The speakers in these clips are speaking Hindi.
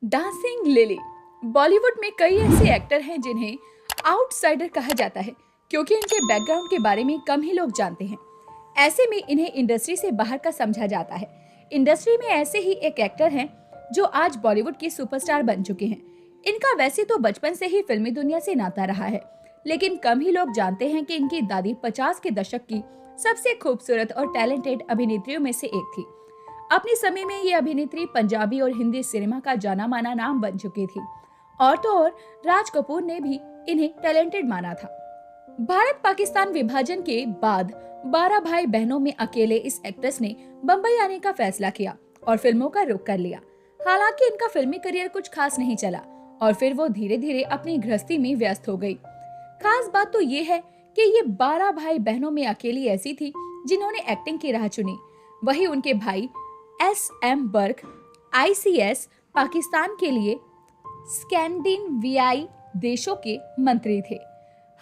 Dancing lily. बॉलीवुड में कई ऐसे एक्टर हैं जिन्हें आउटसाइडर कहा जाता है क्योंकि इनके बैकग्राउंड के बारे में कम ही लोग जानते हैं। ऐसे में इन्हें इंडस्ट्री से बाहर का समझा जाता है। इंडस्ट्री में ऐसे ही एक एक्टर हैं जो आज बॉलीवुड के सुपरस्टार बन चुके हैं। इनका वैसे तो बचपन से ही फिल्मी दुनिया से नाता रहा है, लेकिन कम ही लोग जानते हैं कि इनकी दादी 50 के दशक की सबसे खूबसूरत और टैलेंटेड अभिनेत्रियों में से एक थी। अपने समय में ये अभिनेत्री पंजाबी और हिंदी सिनेमा का जाना माना नाम बन चुकी थी। और तो और राज कपूर ने भी इन्हें टैलेंटेड माना था। भारत पाकिस्तान विभाजन के बाद 12 भाई बहनों में अकेले इस एक्ट्रेस ने बम्बई आने का फैसला किया और फिल्मों का रुख कर लिया। हालांकि इनका फिल्मी करियर कुछ खास नहीं चला और फिर वो धीरे धीरे अपनी गृहस्थी में व्यस्त हो गई। खास बात तो ये है कि ये 12 भाई बहनों में अकेली ऐसी थी जिन्होंने एक्टिंग की राह चुनी। वही उनके भाई एस.एम. बर्क ICS पाकिस्तान के लिए स्कैंडिनेवियाई देशों के मंत्री थे।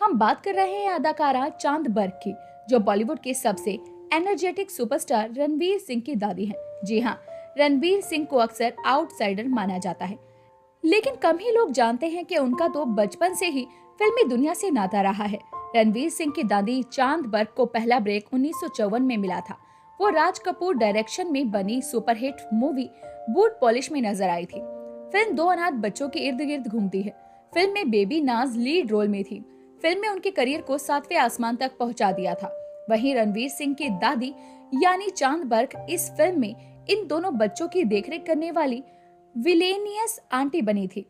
हम बात कर रहे हैं अदाकारा चांद बर्क की, जो बॉलीवुड के सबसे एनर्जेटिक सुपरस्टार रणवीर सिंह की दादी हैं। जी हाँ, रणवीर सिंह को अक्सर आउटसाइडर माना जाता है, लेकिन कम ही लोग जानते हैं कि उनका तो बचपन से ही फिल्मी दुनिया से नाता रहा है। रणवीर सिंह की दादी चांद बर्क को पहला ब्रेक 1954 में मिला था। वो राज कपूर डायरेक्शन में बनी सुपरहिट मूवी बूट पॉलिश में नजर आई थी। फिल्म दो अनाथ बच्चों के इर्द गिर्द घूमती है। फिल्म में बेबी नाज लीड रोल में थी। फिल्म में उनके करियर को 7वें आसमान तक पहुंचा दिया था। वहीं रणवीर सिंह की दादी यानी चांद बर्क इस फिल्म में इन दोनों बच्चों की देखरेख करने वाली विलेनियस आंटी बनी थी।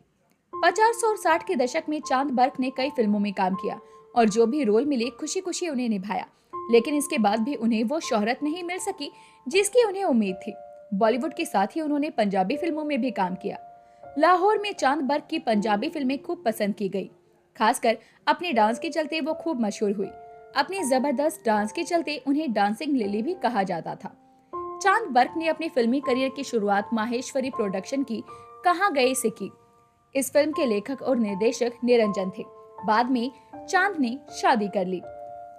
50 और 60 के दशक में चांद बर्क ने कई फिल्मों में काम किया और जो भी रोल मिले खुशी खुशी उन्हें निभाया, लेकिन इसके बाद भी उन्हें वो शोहरत नहीं मिल सकी जिसकी उन्हें उम्मीद थी। बॉलीवुड के साथ ही उन्होंने पंजाबी फिल्मों में भी काम किया। लाहौर में चांद बर्क की पंजाबी फिल्में खूब पसंद की गई। खासकर अपने डांस के चलते वो खूब मशहूर हुई। अपने जबरदस्त डांस के चलते उन्हें डांसिंग लिली भी कहा जाता था। चांद बर्क ने अपने फिल्मी करियर की शुरुआत माहेश्वरी प्रोडक्शन की कहाँ गए से की। इस फिल्म के लेखक और निर्देशक निरंजन थे। बाद में चांद ने शादी कर ली।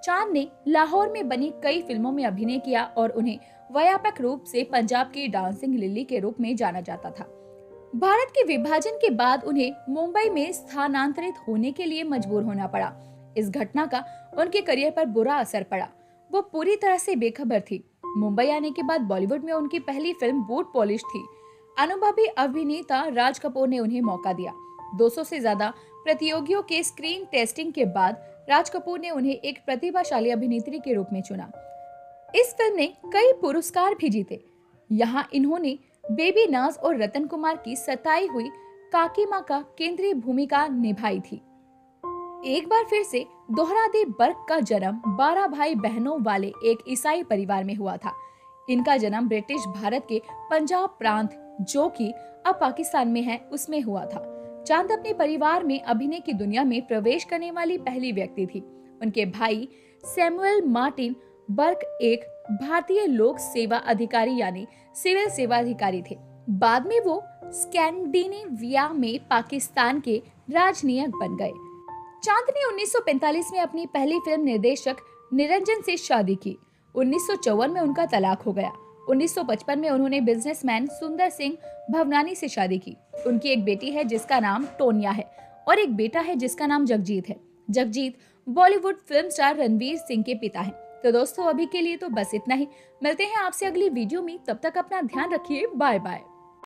चांद ने लाहौर में बनी कई फिल्मों में अभिनय किया और उन्हें व्यापक रूप से पंजाब की डांसिंग लिली के रूप में जाना जाता था। भारत के विभाजन के बाद उन्हें मुंबई में स्थानांतरित होने के लिए मजबूर होना पड़ा। इस घटना का उनके करियर पर बुरा असर पड़ा। वो पूरी तरह से बेखबर थी। मुंबई आने के बाद बॉलीवुड में उनकी पहली फिल्म बूट पॉलिश थी। अनुभवी अभिनेता राज कपूर ने उन्हें मौका दिया। 200 से ज्यादा प्रतियोगियों के स्क्रीन टेस्टिंग के बाद राज कपूर ने उन्हें एक प्रतिभाशाली अभिनेत्री के रूप में चुना। इस फिल्म ने कई पुरस्कार भी जीते। यहाँ इन्होंने बेबी नाज और रतन कुमार की सताई हुई काकी माँ का केंद्रीय भूमिका निभाई थी। एक बार फिर से दोहरा दे बर्क का जन्म 12 भाई बहनों वाले एक ईसाई परिवार में हुआ था। इनका जन्म ब्रिटिश भारत के पंजाब प्रांत, जो कि अब पाकिस्तान में है, उसमें हुआ था। चांद अपने परिवार में अभिनय की दुनिया में प्रवेश करने वाली पहली व्यक्ति थी। उनके भाई सैमुअल मार्टिन बर्क एक भारतीय लोक सेवा अधिकारी यानी सिविल सेवा अधिकारी थे। बाद में वो स्कैंडिनेविया में पाकिस्तान के राजनयिक बन गए। चांद ने 1945 में अपनी पहली फिल्म निर्देशक निरंजन से शादी की। 1954 में उनका तलाक हो गया। 1955 में उन्होंने बिजनेसमैन सुंदर सिंह भवनानी से शादी की। उनकी एक बेटी है जिसका नाम टोनिया है और एक बेटा है जिसका नाम जगजीत है। जगजीत बॉलीवुड फिल्म स्टार रणवीर सिंह के पिता हैं। तो दोस्तों, अभी के लिए तो बस इतना ही। मिलते हैं आपसे अगली वीडियो में। तब तक अपना ध्यान रखिए। Bye bye.